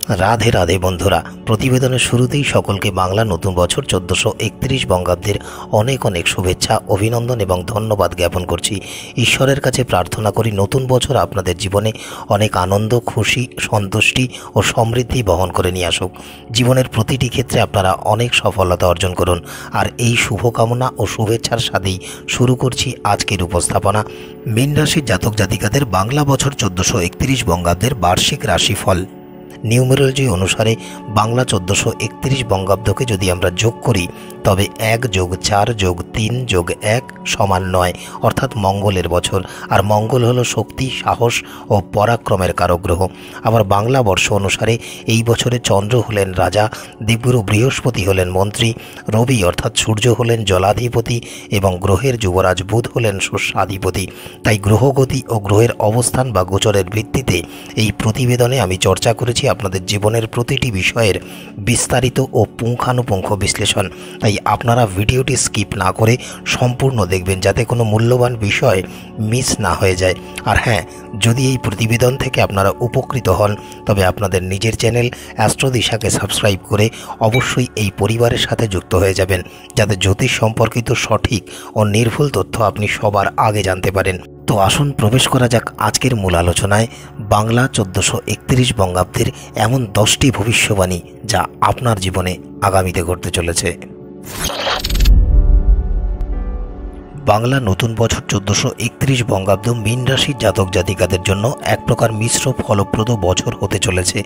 রাধে রাধে বন্ধুরা, প্রতিবেদনের শুরুতেই সকলকে বাংলা নতুন বছর 1431 বঙ্গাব্দের অনেক অনেক শুভেচ্ছা, অভিনন্দন এবং ধন্যবাদ জ্ঞাপন করছি। ঈশ্বরের কাছে প্রার্থনা করি নতুন বছর আপনাদের জীবনে অনেক আনন্দ, খুশি, সন্তুষ্টি ও সমৃদ্ধি বহন করে নিয়ে আসুক। জীবনের প্রতিটি ক্ষেত্রে আপনারা অনেক সফলতা অর্জন করুন। আর এই শুভকামনা ও শুভেচ্ছার সাথেই শুরু করছি আজকের উপস্থাপনা। মীন রাশির জাতক জাতিকাদের বাংলা বছর 1431 বঙ্গাব্দের বার্ষিক রাশিফল। নিউমেরোলজি অনুসারে বাংলা 1431 বঙ্গাব্দকে যদি আমরা যোগ করি তবে 1+4+3+1 = 9, অর্থাৎ মঙ্গলের বছর। আর মঙ্গল হলো শক্তি, সাহস ও পরাক্রমের কারক গ্রহ। আবার বাংলা বর্ষ অনুসারে এই বছরে চন্দ্র হলেন রাজা, দেবগুরু বৃহস্পতি হলেন মন্ত্রী, রবি অর্থাৎ সূর্য হলেন জলাধিপতি এবং গ্রহের যুবরাজ বুধ হলেন শস্যাধিপতি। তাই গ্রহগতি ও গ্রহের অবস্থান বা গোচরের ভিত্তিতে এই প্রতিবেদনে আমি চর্চা করেছি আপনাদের জীবনের প্রতিটি বিষয়ের বিস্তারিত ও পুঙ্খানুপুঙ্খ বিশ্লেষণ। তাই আপনারা ভিডিওটি স্কিপ না করে সম্পূর্ণ দেখবেন, যাতে কোনো মূল্যবান বিষয় মিস না হয়ে যায়। আর হ্যাঁ, যদি এই প্রতিবেদন থেকে আপনারা উপকৃত হন তবে আপনাদের নিজের চ্যানেল অ্যাস্ট্রোদিশাকে সাবস্ক্রাইব করে অবশ্যই এই পরিবারের সাথে যুক্ত হয়ে যাবেন, যাতে জ্যোতিষ সম্পর্কিত সঠিক ও নির্ভুল তথ্য আপনি সবার আগে জানতে পারেন। তো আসুন প্রবেশ করা যাক আজকের মূল আলোচনায়। বাংলা 1431 বঙ্গাব্দের এমন 10টি ভবিষ্যবাণী যা আপনার জীবনে আগামীতে ঘটতে চলেছে। বাংলা নতুন বছর 1431 বঙ্গাব্দ মীন রাশির জাতক জাতিকাদের জন্য এক প্রকার মিশ্র ফলপ্রদ বছর হতে চলেছে।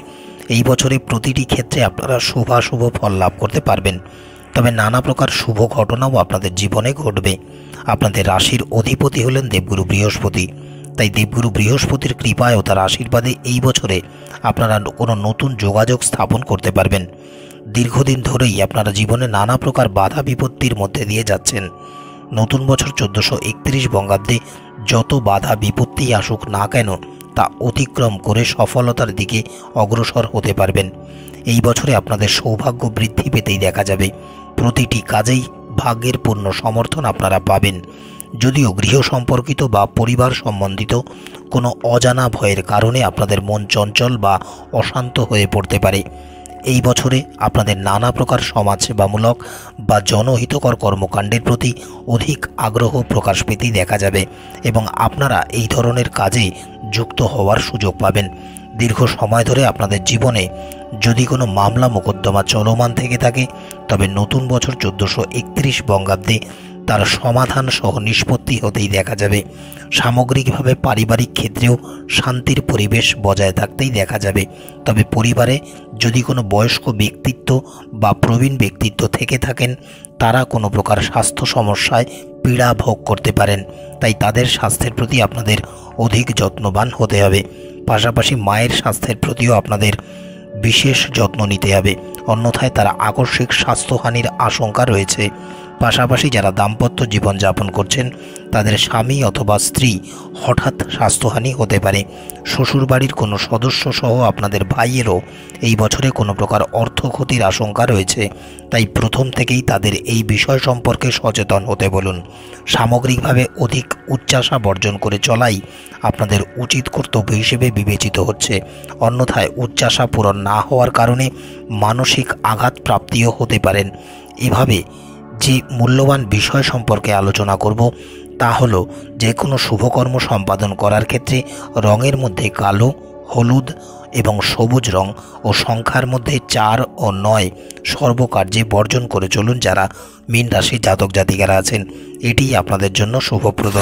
এই বছরে প্রতিটি ক্ষেত্রে আপনারা শুভাশুভ ফল লাভ করতে পারবেন, তবে নানা প্রকার শুভ ঘটনাও আপনাদের জীবনে ঘটবে। আপনাদের রাশির অধিপতি হলেন দেবগুরু বৃহস্পতি। তাই দেবগুরু বৃহস্পতির কৃপায় ও তার আশীর্বাদে এই বছরে আপনারা কোনো নতুন যোগাযোগ স্থাপন করতে পারবেন। দীর্ঘদিন ধরেই আপনারা জীবনে নানা প্রকার বাধা বিপত্তির মধ্যে দিয়ে যাচ্ছেন। নতুন বছর 1431 বঙ্গাব্দে যত বাধা বিপত্তি আসুক না কেন তা অতিক্রম করে সফলতার দিকে অগ্রসর হতে পারবেন। এই বছরে আপনাদের সৌভাগ্য বৃদ্ধি পেতেই দেখা যাবে। প্রতিটি কাজেই ভাগ্যের পূর্ণ সমর্থন আপনারা পাবেন। যদিও গৃহ সম্পর্কিত বা পরিবার সম্বন্ধিত কোনো অজানা ভয়ের কারণে আপনাদের মন চঞ্চল বা অশান্ত হয়ে পড়তে পারে। এই বছরে আপনাদের নানা প্রকার সমাজসেবামূলক বা জনহিতকর কর্মকাণ্ডের প্রতি অধিক আগ্রহ প্রকাশ পেতেই দেখা যাবে এবং আপনারা এই ধরনের কাজে যুক্ত হওয়ার সুযোগ পাবেন। দীর্ঘ সময় ধরে আপনাদের জীবনে যদি কোনো মামলা মোকদ্দমা চলমান থেকে থাকে তবে নতুন বছর 1431 বঙ্গাব্দে তার সমাধান সহ নিষ্পত্তি হতেই দেখা যাবে। সামগ্রিকভাবে পারিবারিক ক্ষেত্রেও শান্তির পরিবেশ বজায় থাকতেই দেখা যাবে। তবে পরিবারে যদি কোনো বয়স্ক ব্যক্তিত্ব বা প্রবীণ ব্যক্তিত্ব থেকে থাকেন তারা কোনো প্রকার স্বাস্থ্য সমস্যায় পীড়া ভোগ করতে পারেন। তাই তাদের স্বাস্থ্যের প্রতি আপনাদের অধিক যত্নবান হতে হবে। পাশাপাশি মায়ের স্বাস্থ্যের প্রতিও আপনাদের বিশেষ যত্ন নিতে হবে, অন্যথায় তারা আকস্মিক স্বাস্থ্যহানির আশঙ্কা রয়েছে। পাশাপাশি যারা দাম্পত্য জীবনযাপন করছেন তাদের স্বামী অথবা স্ত্রী হঠাৎ স্বাস্থ্যহানি হতে পারে। শ্বশুরবাড়ির কোনো সদস্য সহ আপনাদের ভাইয়েরও এই বছরে কোনো প্রকার অর্থ ক্ষতির আশঙ্কা রয়েছে। তাই প্রথম থেকেই তাদের এই বিষয় সম্পর্কে সচেতন হতে বলুন। সামগ্রিকভাবে অধিক উচ্চাশা বর্জন করে চলাই আপনাদের উচিত কর্তব্য হিসেবে বিবেচিত হচ্ছে, অন্যথায় উচ্চাশা পূরণ না হওয়ার কারণে মানসিক আঘাত প্রাপ্তিও হতে পারেন। এভাবে যে মূল্যবান বিষয় সম্পর্কে আলোচনা করব তা হলো যে কোনো শুভকর্ম সম্পাদন করার ক্ষেত্রে রঙের মধ্যে কালো, হলুদ এবং সবুজ রং ও সংখ্যার মধ্যে 4 ও 9 সর্বকার্যে বর্জন করে চলুন যারা মীন রাশির জাতক জাতিকারা আছেন। এটিই আপনাদের জন্য শুভপ্রদ।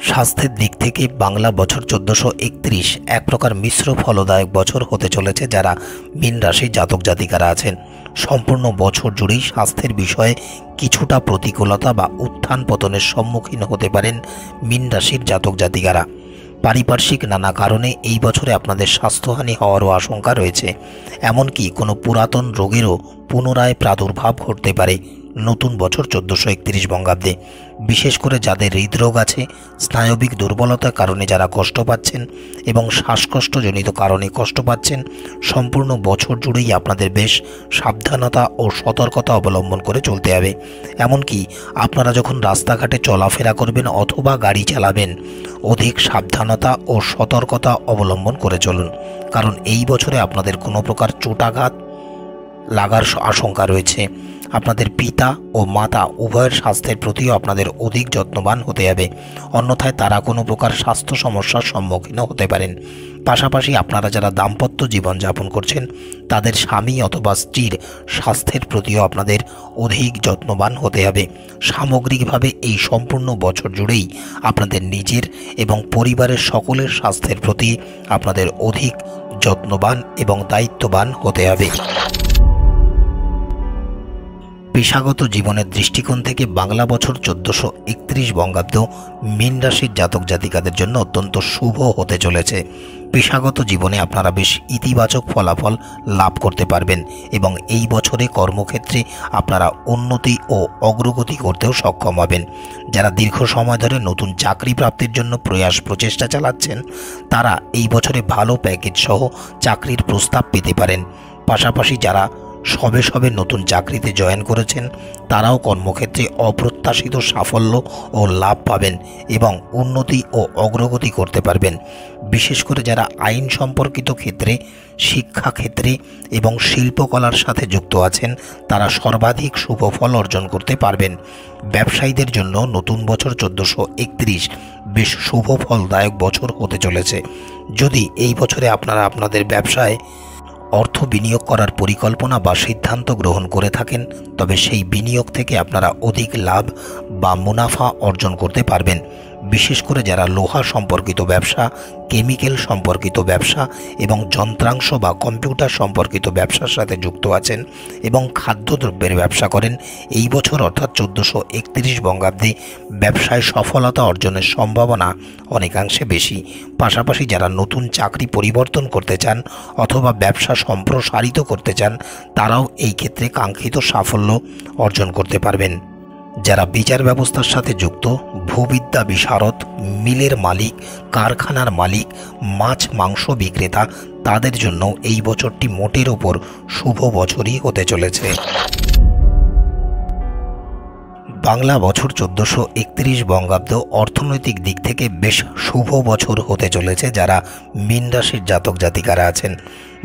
স্বাস্থ্যের দিক থেকে বাংলা বছর 1431 এক প্রকার মিশ্র ফলদায়ক বছর হতে চলেছে যারা মীন রাশির জাতক জাতিকারা আছেন। সম্পূর্ণ বছর জুড়েই স্বাস্থ্যের বিষয়ে কিছুটা প্রতিকূলতা বা উত্থান পতনের সম্মুখীন হতে পারেন মীন রাশির জাতক জাতিকারা। পারিপার্শ্বিক নানা কারণে এই বছরে আপনাদের স্বাস্থ্যহানি হওয়ারও আশঙ্কা রয়েছে। এমনকি কোনো পুরাতন রোগেরও পুনরায় প্রাদুর্ভাব ঘটতে পারে। নতুন বছর 1431 বঙ্গাব্দে। বিশেষ করে যাদের হৃদরোগ আছে, স্নায়বিক দুর্বলতার কারণে যারা কষ্ট পাচ্ছেন এবং শ্বাসকষ্টজনিত কারণে কষ্ট পাচ্ছেন, সম্পূর্ণ বছর জুড়েই আপনাদের বেশ সাবধানতা ও সতর্কতা অবলম্বন করে চলতে হবে। এমনকি আপনারা যখন রাস্তাঘাটে চলাফেরা করবেন অথবা গাড়ি চালাবেন, অধিক সাবধানতা ও সতর্কতা অবলম্বন করে চলুন, কারণ এই বছরে আপনাদের কোনো প্রকার চোটাঘাত লাগার আশঙ্কা রয়েছে। আপনাদের পিতা ও মাতা উভয়ের স্বাস্থ্যের প্রতিও আপনাদের অধিক যত্নবান হতে হবে, অন্যথায় তারা কোনো প্রকার স্বাস্থ্য সমস্যার সম্মুখীন হতে পারেন। পাশাপাশি আপনারা যারা দাম্পত্য জীবনযাপন করছেন, তাদের স্বামী অথবা স্ত্রীর স্বাস্থ্যের প্রতিও আপনাদের অধিক যত্নবান হতে হবে। সামগ্রিকভাবে এই সম্পূর্ণ বছর জুড়েই আপনাদের নিজের এবং পরিবারের সকলের স্বাস্থ্যের প্রতি আপনাদের অধিক যত্নবান এবং দায়িত্ববান হতে হবে। পেশাগত জীবনের দৃষ্টিকোণ থেকে বাংলা বছর 1431 বঙ্গাব্দ মীন রাশির জাতক জাতিকাদের জন্য অত্যন্ত শুভ হতে চলেছে। পেশাগত জীবনে আপনারা বেশ ইতিবাচক ফলাফল লাভ করতে পারবেন এবং এই বছরে কর্মক্ষেত্রে আপনারা উন্নতি ও অগ্রগতি করতেও সক্ষম হবেন। যারা দীর্ঘ সময় ধরে নতুন চাকরি প্রাপ্তির জন্য প্রচেষ্টা চালাচ্ছেন, তারা এই বছরে ভালো প্যাকেজ সহ চাকরির প্রস্তাব পেতে পারেন। পাশাপাশি যারা সবে নতুন চাকরিতে জয়েন করেছেন, তারাও কর্মক্ষেত্রে অপ্রত্যাশিত সাফল্য ও লাভ পাবেন এবং উন্নতি ও অগ্রগতি করতে পারবেন। বিশেষ করে যারা আইন সম্পর্কিত ক্ষেত্রে, শিক্ষা ক্ষেত্রে এবং শিল্পকলার সাথে যুক্ত আছেন, তারা সর্বাধিক শুভ ফল অর্জন করতে পারবেন। ব্যবসায়ীদের জন্য নতুন বছর 1431 বেশ শুভ ফলদায়ক বছর হতে চলেছে। যদি এই বছরে আপনারা আপনাদের ব্যবসায় অর্থ বিনিয়োগ করার পরিকল্পনা বা সিদ্ধান্ত গ্রহণ করে থাকেন, তবে সেই বিনিয়োগ থেকে আপনারা অধিক লাভ বা মুনাফা অর্জন করতে পারবেন। বিশেষ করে যারা লোহা সম্পর্কিত ব্যবসা, কেমিক্যাল সম্পর্কিত ব্যবসা এবং যন্ত্রাংশ বা কম্পিউটার সম্পর্কিত ব্যবসার সাথে যুক্ত আছেন এবং খাদ্যদ্রব্যের ব্যবসা করেন, এই বছর অর্থাৎ 1431 বঙ্গাব্দে ব্যবসায় সফলতা অর্জনের সম্ভাবনা অনেকাংশে বেশি। পাশাপাশি যারা নতুন চাকরি পরিবর্তন করতে চান অথবা ব্যবসা সম্প্রসারিত করতে চান, তারাও এই ক্ষেত্রে কাঙ্ক্ষিত সাফল্য অর্জন করতে পারবেন। যারা বিচার ব্যবস্থার সাথে যুক্ত, ভূবিদ্যা বিশারদ, মিলের মালিক, কারখানার মালিক, মাছ মাংস বিক্রেতা, তাদের জন্য এই বছরটি মোটের ওপর শুভ বছরই হতে চলেছে। বাংলা বছর 1431 বঙ্গাব্দ অর্থনৈতিক দিক থেকে বেশ শুভ বছর হতে চলেছে যারা মীন রাশির জাতক জাতিকারা আছেন।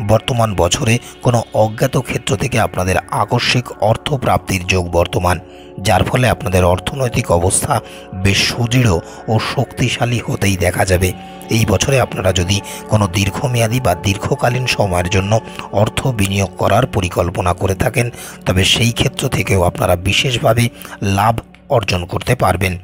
বর্তমান বছরে কোনো অজ্ঞাত ক্ষেত্র থেকে আপনাদের আকস্মিক অর্থ প্রাপ্তির যোগ বর্তমান, যার ফলে আপনাদের অর্থনৈতিক অবস্থা বেশ সুদৃঢ় ও শক্তিশালী হতেই দেখা যাবে। এই বছরে আপনারা যদি কোনো দীর্ঘমেয়াদী বা দীর্ঘকালীন সময়ের জন্য অর্থ বিনিয়োগ করার পরিকল্পনা করে থাকেন, তবে সেই ক্ষেত্র থেকেও আপনারা বিশেষভাবে লাভ অর্জন করতে পারবেন।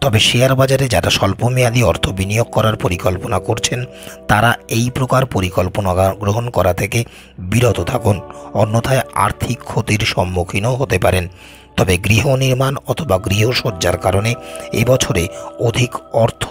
তবে শেয়ার বাজারে যারা স্বল্পমেয়াদী অর্থ বিনিয়োগ করার পরিকল্পনা করছেন, তারা এই প্রকার পরিকল্পনা গ্রহণ করা থেকে বিরত থাকুন, অন্যথায় আর্থিক ক্ষতির সম্মুখীনও হতে পারেন। তবে গৃহ নির্মাণ অথবা গৃহসজ্জার কারণে এবছরে অধিক অর্থ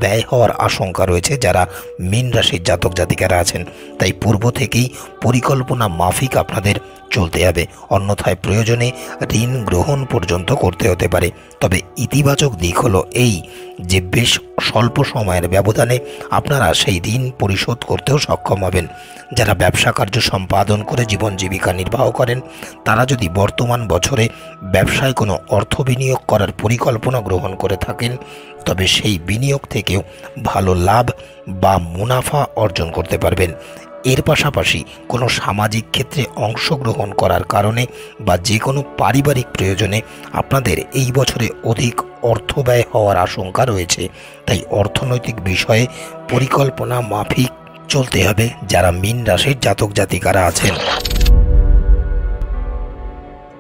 ব্যয় হওয়ার আশঙ্কা রয়েছে যারা মীন রাশির জাতক জাতিকারা আছেন। তাই পূর্ব থেকেই পরিকল্পনা মাফিক আপনাদের চলতে হবে, অন্যথায় প্রয়োজনে ঋণ গ্রহণ পর্যন্ত করতে হতে পারে। তবে ইতিবাচক দিক হলো এই যে বেশ স্বল্প সময়ের ব্যবধানে আপনারা সেই ঋণ পরিশোধ করতেও সক্ষম হবেন। যারা ব্যবসা কার্য সম্পাদন করে জীবন জীবিকা নির্বাহ করেন, তারা যদি বর্তমান বছরে ব্যবসায় কোনো অর্থ বিনিয়োগ করার পরিকল্পনা গ্রহণ করে থাকেন, তবে সেই বিনিয়োগ থেকেও ভালো লাভ বা মুনাফা অর্জন করতে পারবেন। এর পাশাপাশি কোনো সামাজিক ক্ষেত্রে অংশগ্রহণ করার কারণে বা যে কোনো পারিবারিক প্রয়োজনে আপনাদের এই বছরে অধিক অর্থ ব্যয় হওয়ার আশঙ্কা রয়েছে। তাই অর্থনৈতিক বিষয়ে পরিকল্পনা মাফিক চলতে হবে যারা মীন রাশির জাতক জাতিকারা আছেন।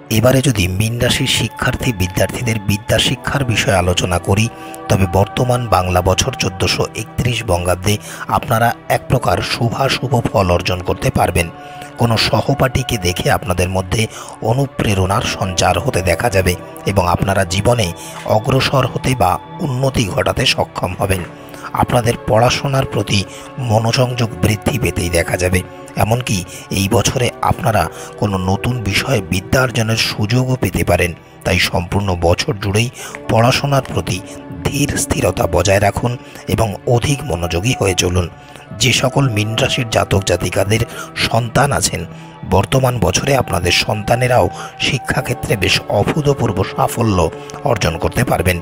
এবারে যদি মীন রাশির শিক্ষার্থী বিদ্যার্থীদের বিদ্যা শিক্ষার বিষয়ে আলোচনা করি, তবে বর্তমান বাংলা বছর 1431 বঙ্গাব্দে আপনারা এক প্রকার শুভাশুভ ফল অর্জন করতে পারবেন। কোনো সহপাঠীকে দেখে আপনাদের মধ্যে অনুপ্রেরণার সঞ্চার হতে দেখা যাবে এবং আপনারা জীবনে অগ্রসর হতে বা উন্নতি ঘটাতে সক্ষম হবেন। আপনাদের পড়াশোনার প্রতি মনোসংযোগ বৃদ্ধি পেতেই দেখা যাবে। এমনকি এই বছরে আপনারা কোনো নতুন বিষয়ে বিদ্যা অর্জনের সুযোগও পেতে পারেন। তাই সম্পূর্ণ বছর জুড়েই পড়াশোনার প্রতি ধীর স্থিরতা বজায় রাখুন এবং অধিক মনোযোগী হয়ে চলুন। যে সকল মীন রাশির জাতক জাতিকাদের সন্তান আছেন, বর্তমান বছরে আপনাদের সন্তানেরাও শিক্ষাক্ষেত্রে বেশ অভূতপূর্ব সাফল্য অর্জন করতে পারবেন।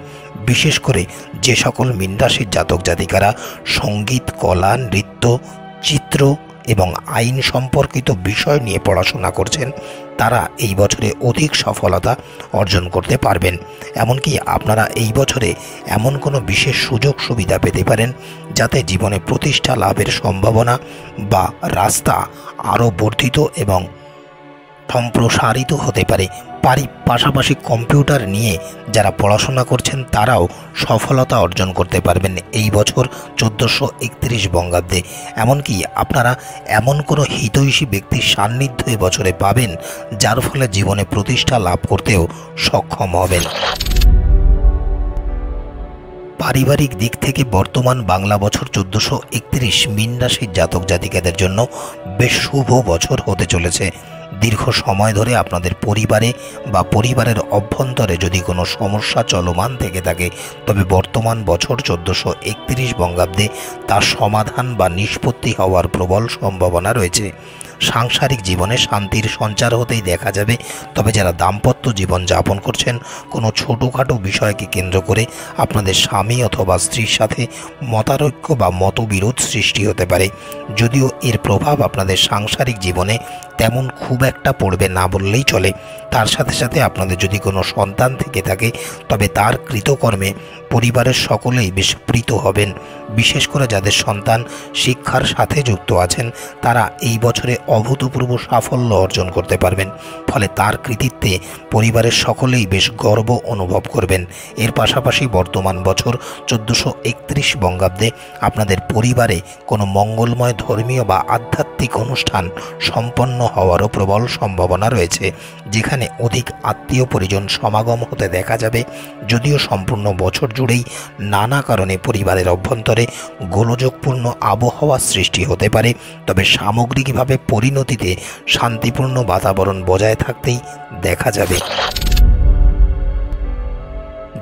বিশেষ করে যে সকল মীন রাশির জাতক জাতিকারা সঙ্গীত, কলা, নৃত্য, চিত্র এবং আইন সম্পর্কিত বিষয় নিয়ে পড়াশোনা করছেন, তারা এই বছরে অধিক সফলতা অর্জন করতে পারবেন। এমনকি আপনারা এই বছরে এমন কোনো বিশেষ সুযোগ সুবিধা পেতে পারেন যাতে জীবনে প্রতিষ্ঠা লাভের সম্ভাবনা বা রাস্তা আরও বর্ধিত এবং সম্প্রসারিত হতে পারে। পাশাপাশি কম্পিউটার নিয়ে যারা পড়াশোনা করছেন তারাও সফলতা অর্জন করতে পারবেন এই বছর 1431 বঙ্গাব্দে। এমনকি আপনারা এমন কোনো হিতৈষী ব্যক্তির সান্নিধ্য এই বছরে পাবেন যার ফলে জীবনে প্রতিষ্ঠা লাভ করতেও সক্ষম হবেন। পারিবারিক দিক থেকে বর্তমান বাংলা বছর 1431 মীন রাশির জাতক জাতিকাদের জন্য বেশ শুভ বছর হতে চলেছে। দীর্ঘ সময় ধরে আপনাদের পরিবারে বা পরিবারের অভ্যন্তরে যদি কোনো সমস্যা চলমান থেকে থাকে, তবে বর্তমান বছর 1431 বঙ্গাব্দে তার সমাধান বা নিষ্পত্তি হওয়ার প্রবল সম্ভাবনা রয়েছে। সাংসারিক জীবনে শান্তির সঞ্চার হতেই দেখা যাবে। তবে যারা দাম্পত্য জীবন যাপন করছেন, কোনো ছোটোখাটো বিষয়কে কেন্দ্র করে আপনাদের স্বামী অথবা স্ত্রীর সাথে মতানৈক্য বা মতবিরোধ সৃষ্টি হতে পারে। যদিও এর প্রভাব আপনাদের সাংসারিক জীবনে তেমন খুব একটা পড়বে না বললেই চলে। তার সাথে সাথে আপনাদের যদি কোনো সন্তান থেকে থাকে, তবে তার কৃতকর্মে পরিবারের সকলেই বেশ প্রীত হবেন। বিশেষ করে যাদের সন্তান শিক্ষার সাথে যুক্ত আছেন, তারা এই বছরে অভূতপূর্ব সাফল্য অর্জন করতে পারবেন। ফলে তার কৃতিত্বে পরিবারের সকলেই বেশ গর্ব অনুভব করবেন। এর পাশাপাশি বর্তমান বছর 1431 বঙ্গাব্দে আপনাদের পরিবারে কোনো মঙ্গলময় ধর্মীয় বা আধ্যাত্মিক অনুষ্ঠান সম্পন্ন হওয়ারও প্রবল সম্ভাবনা রয়েছে, যেখানে অধিক আত্মীয় পরিজন সমাগম হতে দেখা যাবে। যদিও সম্পূর্ণ বছর জুড়েই নানা কারণে পরিবারের অভ্যন্তরে গোলযোগপূর্ণ আবহাওয়া সৃষ্টি হতে পারে, তবে সামগ্রিকভাবে পরিণতিতে শান্তিপূর্ণ বাতাবরণ বজায় থাকতেই দেখা যাবে।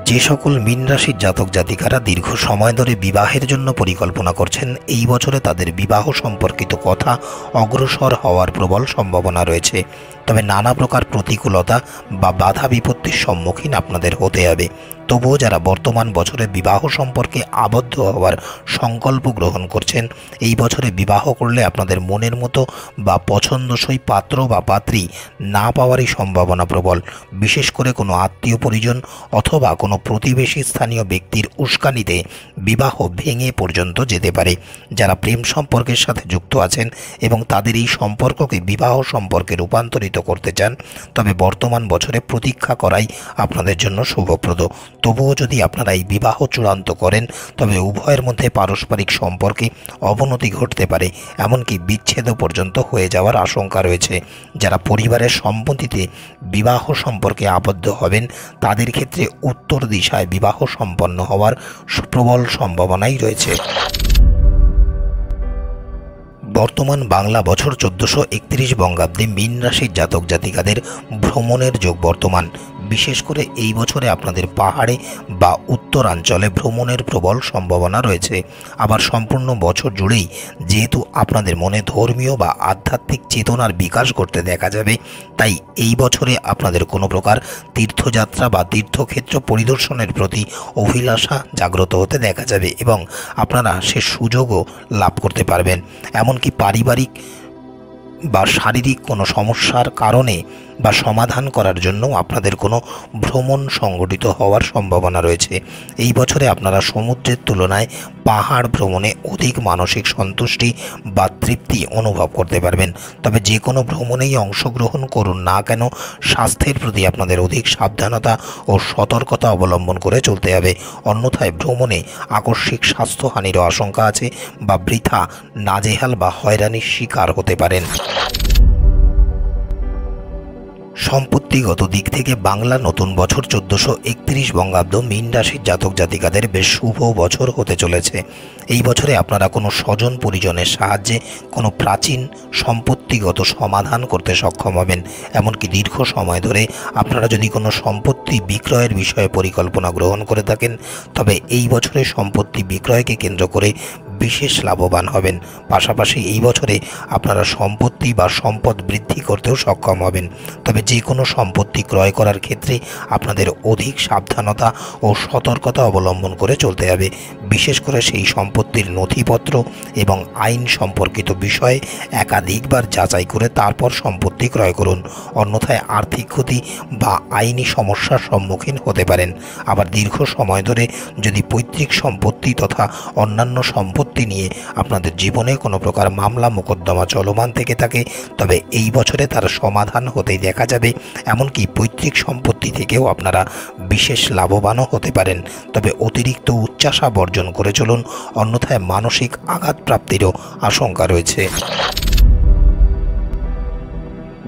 যে সকল মীন রাশির জাতক জাতিকারা দীর্ঘ সময় ধরে বিবাহের জন্য পরিকল্পনা করছেন, এই বছরে তাদের বিবাহ সম্পর্কিত কথা অগ্রসর হওয়ার প্রবল সম্ভাবনা রয়েছে। তবে নানা প্রকার প্রতিকূলতা বা বাধা বিপত্তির সম্মুখীন আপনাদের হতে হবে। তবুও যারা বর্তমান বছরে বিবাহ সম্পর্কে আবদ্ধ হওয়ার সংকল্প গ্রহণ করছেন, এই বছরে বিবাহ করলে আপনাদের মনের মতো বা পছন্দসই পাত্র বা পাত্রী না পাওয়ারই সম্ভাবনা প্রবল। বিশেষ করে কোনো আত্মীয় পরিজন অথবা কোনো প্রতিবেশী স্থানীয় ব্যক্তির উস্কানিতে বিবাহ ভেঙে পর্যন্ত যেতে পারে। যারা প্রেম সম্পর্কের সাথে যুক্ত আছেন এবং তাদের এই সম্পর্ককে বিবাহ সম্পর্কে রূপান্তরিত করতে চান, তবে বর্তমান বছরে প্রতীক্ষা করাই আপনাদের জন্য শুভপ্রদ। তবুও যদি আপনারা এই বিবাহ চূড়ান্ত করেন, তবে উভয়ের মধ্যে পারস্পরিক সম্পর্কে অবনতি ঘটতে পারে, এমনকি বিচ্ছেদ পর্যন্ত হয়ে যাওয়ার আশঙ্কা রয়েছে। যারা পরিবারের সম্মতিতে বিবাহ সম্পর্কে আবদ্ধ হবেন, তাদের ক্ষেত্রে উত্তর দিশায় বিবাহ সম্পন্ন হওয়ার প্রবল সম্ভাবনাই রয়েছে। বর্তমান বাংলা বছর 1431 বঙ্গাব্দে মীন রাশির জাতক জাতিকাদের ভ্রমণের যোগ বর্তমান। বিশেষ করে এই বছরে আপনাদের পাহাড়ে বা উত্তরাঞ্চলে ভ্রমণের প্রবল সম্ভাবনা রয়েছে। আবার সম্পূর্ণ বছর জুড়েই যেহেতু আপনাদের মনে ধর্মীয় বা আধ্যাত্মিক চেতনার বিকাশ করতে দেখা যাবে, তাই এই বছরে আপনাদের কোনো প্রকার তীর্থযাত্রা বা তীর্থক্ষেত্র পরিদর্শনের প্রতি অভিলাষা জাগ্রত হতে দেখা যাবে এবং আপনারা সে সুযোগও লাভ করতে পারবেন। এমনকি পারিবারিক বা শারীরিক কোনো সমস্যার কারণে বা সমাধান করার জন্য আপনাদের কোনো ভ্রমণ সংগঠিত হওয়ার সম্ভাবনা রয়েছে। এই বছরে আপনারা সমুদ্রের তুলনায় পাহাড় ভ্রমণে অধিক মানসিক সন্তুষ্টি বা তৃপ্তি অনুভব করতে পারবেন। তবে যে কোনো ভ্রমণেই অংশগ্রহণ করুন না কেন, স্বাস্থ্যের প্রতি আপনাদের অধিক সাবধানতা ও সতর্কতা অবলম্বন করে চলতে হবে। অন্যথায় ভ্রমণে আকস্মিক স্বাস্থ্যহানিরও আশঙ্কা আছে বা বৃথা নাজেহাল বা হয়রানির শিকার হতে পারেন। সম্পত্তিগত দিক থেকে বাংলা নতুন বছর 1431 বঙ্গাব্দ মীন রাশির জাতক জাতিকাদের বেশ শুভ বছর হতে চলেছে। এই বছরে আপনারা কোনো স্বজন পরিজনের সাহায্যে কোনো প্রাচীন সম্পত্তিগত সমাধান করতে সক্ষম হবেন। এমনকি দীর্ঘ সময় ধরে আপনারা যদি কোনো সম্পত্তি বিক্রয়ের বিষয়ে পরিকল্পনা গ্রহণ করে থাকেন, তবে এই বছরে সম্পত্তি বিক্রয়কে কেন্দ্র করে বিশেষ লাভবান হবেন। পাশাপাশি এই বছরে আপনারা সম্পত্তি বা সম্পদ বৃদ্ধি করতেও সক্ষম হবেন। তবে যে কোনো সম্পত্তি ক্রয় করার ক্ষেত্রে আপনাদের অধিক সাবধানতা ও সতর্কতা অবলম্বন করে চলতে হবে। বিশেষ করে সেই সম্পত্তির নথিপত্র এবং আইন সম্পর্কিত বিষয়ে একাধিকবার যাচাই করে তারপর সম্পত্তি ক্রয় করুন, অন্যথায় আর্থিক ক্ষতি বা আইনি সমস্যার সম্মুখীন হতে পারেন। আবার দীর্ঘ সময় ধরে যদি পৈতৃক সম্পত্তি তথা অন্যান্য সম্পত্তি নিয়ে আপনাদের জীবনে কোনো প্রকার মামলা মোকদ্দমা চলমান থেকে থাকে, তবে এই বছরে তার সমাধান হতেই দেখা যাবে। এমনকি পৈতৃক সম্পত্তি থেকেও আপনারা বিশেষ লাভবানও হতে পারেন। তবে অতিরিক্ত উচ্চাশা বর্জন করে চলুন, অন্যথায় মানসিক আঘাত প্রাপ্তিরও আশঙ্কা রয়েছে।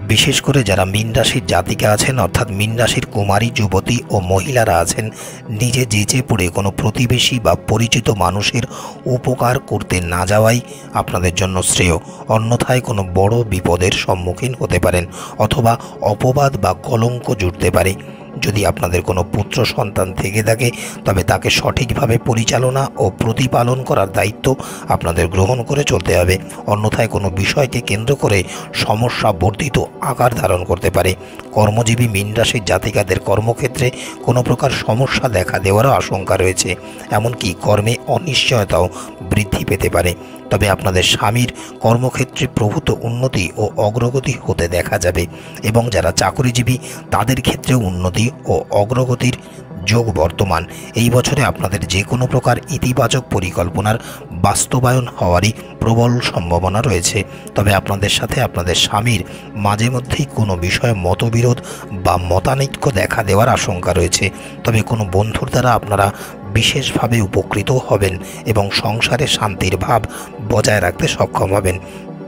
বিশেষ করে যারা মীন রাশির জাতিকা আছেন, অর্থাৎ মীন রাশির কুমারী যুবতী ও মহিলারা আছেন, নিজে যেচে পড়ে কোনো প্রতিবেশী বা পরিচিত মানুষের উপকার করতে না যাওয়াই আপনাদের জন্য শ্রেয়। অন্যথায় কোনো বড় বিপদের সম্মুখীন হতে পারেন, অথবা অপবাদ বা কলঙ্ক জুড়তে পারে। যদি আপনাদের কোনো পুত্র সন্তান থেকে থাকে, তবে তাকে সঠিকভাবে পরিচালনা ও প্রতিপালন করার দায়িত্ব আপনাদের গ্রহণ করে চলতে হবে। অন্যথায় কোনো বিষয়কে কেন্দ্র করে সমস্যা বর্ধিত আকার ধারণ করতে পারে। কর্মজীবী মীন রাশির জাতিকাদের কর্মক্ষেত্রে কোনো প্রকার সমস্যা দেখা দেওয়ারও আশঙ্কা রয়েছে। এমনকি কর্মে অনিশ্চয়তাও বৃদ্ধি পেতে পারে। তবে আপনাদের স্বামীর কর্মক্ষেত্রে প্রভূত উন্নতি ও অগ্রগতি হতে দেখা যাবে, এবং যারা চাকরিজীবী তাদের ক্ষেত্রেও উন্নতি ও অগ্রগতির যোগ বর্তমান। এই বছরে আপনাদের যে কোনো প্রকার ইতিবাচক পরিকল্পনার বাস্তবায়ন হওয়ারই প্রবল সম্ভাবনা রয়েছে। তবে আপনাদের সাথে আপনাদের স্বামীর মাঝে মধ্যেই কোনো বিষয়ে মতবিরোধ বা মতানৈক্য দেখা দেওয়ার আশঙ্কা রয়েছে। তবে কোনো বন্ধুর দ্বারা আপনারা বিশেষভাবে উপকৃত হবেন এবং সংসারে শান্তির ভাব বজায় রাখতে সক্ষম হবেন।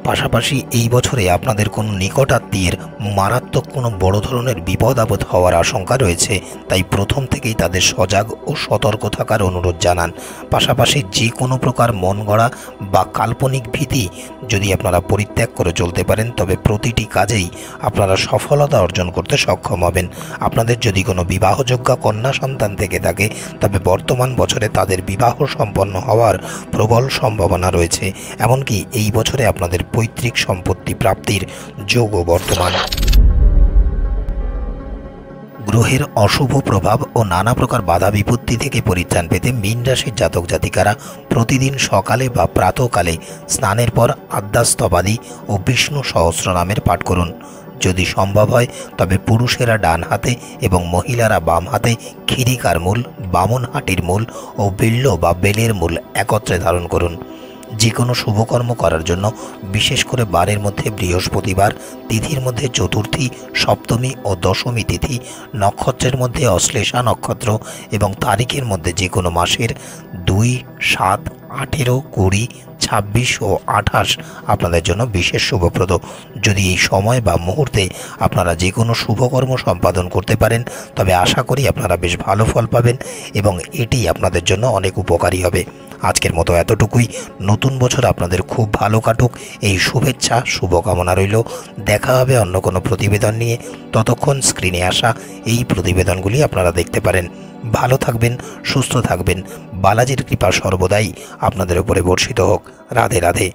পাশাপাশি এই বছরে আপনাদের কোনো নিকট আত্মীয়ের মারাত্মক কোনো বড় ধরনের বিপদ আপদ হওয়ার আশঙ্কা রয়েছে, তাই প্রথম থেকেই তাদের সজাগ ও সতর্ক থাকার অনুরোধ জানান। পাশাপাশি যে কোনো প্রকার মন গড়া বা কাল্পনিক ভীতি যদি আপনারা পরিত্যাগ করে চলতে পারেন, তবে প্রতিটি কাজেই আপনারা সফলতা অর্জন করতে সক্ষম হবেন। আপনাদের যদি কোনো বিবাহযোগ্য কন্যা সন্তান থেকে থাকে, তবে বর্তমান বছরে তাদের বিবাহ সম্পন্ন হওয়ার প্রবল সম্ভাবনা রয়েছে। এমনকি এই বছরে আপনাদের পৈতৃক সম্পত্তি প্রাপ্তির যোগও বর্তমান। গ্রহের অশুভ প্রভাব ও নানা প্রকার বাধা বিপত্তি থেকে পরিত্রাণ পেতে মীন রাশির জাতক জাতিকারা প্রতিদিন সকালে বা প্রাতঃকালে স্নানের পর আদ্যাস্তবাদী ও বিষ্ণু সহস্রনামের পাঠ করুন। যদি সম্ভব হয় তবে পুরুষেরা ডান হাতে এবং মহিলারা বাম হাতে খিরিকার মূল, বামনহাটির মূল ও বিল্ল বা বেলের মূল একত্রে ধারণ করুন। যে কোনো শুভকর্ম করার জন্য বিশেষ করে বারের মধ্যে বৃহস্পতিবার, তিথির মধ্যে চতুর্থী, সপ্তমী ও দশমী তিথি, নক্ষত্রের মধ্যে অশ্লেষা নক্ষত্র এবং তারিখের মধ্যে যে কোনো মাসের 2, 7, 18, 20, 26 ও 28 আপনাদের জন্য বিশেষ শুভপ্রদ। যদি এই সময় বা মুহূর্তে আপনারা যে কোনো শুভকর্ম সম্পাদন করতে পারেন, তবে আশা করি আপনারা বেশ ভালো ফল পাবেন এবং এটি আপনাদের জন্য অনেক উপকারী হবে। আজকের মতো এতটুকুই। নতুন বছর আপনাদের খুব ভালো কাটুক এই শুভেচ্ছা শুভকামনা রইল। দেখা হবে অন্য কোনো প্রতিবেদন নিয়ে। ততক্ষণ স্ক্রিনে আসা এই প্রতিবেদনগুলি আপনারা দেখতে পারেন। ভালো থাকবেন, সুস্থ থাকবেন। বালাজির কৃপা সর্বদাই আপনাদের উপরে বর্ষিত হোক। রাধে রাধে।